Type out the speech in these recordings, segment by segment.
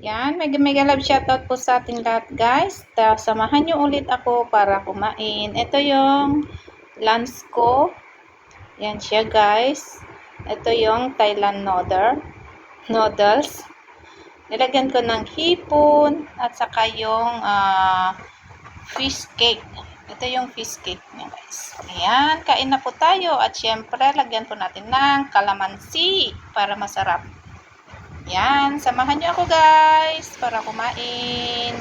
Yan, mega love shoutout po sa ating lahat guys. Samahan nyo ulit ako para kumain. Ito yung lunch ko. Yan siya guys. Ito yung Thailand noodles. Nilagyan ko ng hipon at saka yung fish cake. Ito yung fish cake niya guys. Ayan, kain na po tayo. At syempre, lagyan po natin ng kalamansi para masarap. Yan, samahan nyo ako guys para kumain.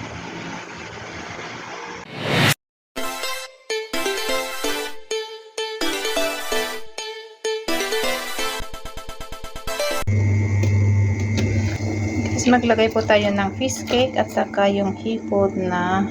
Guys, maglagay po tayo ng fish cake at saka yung hipon na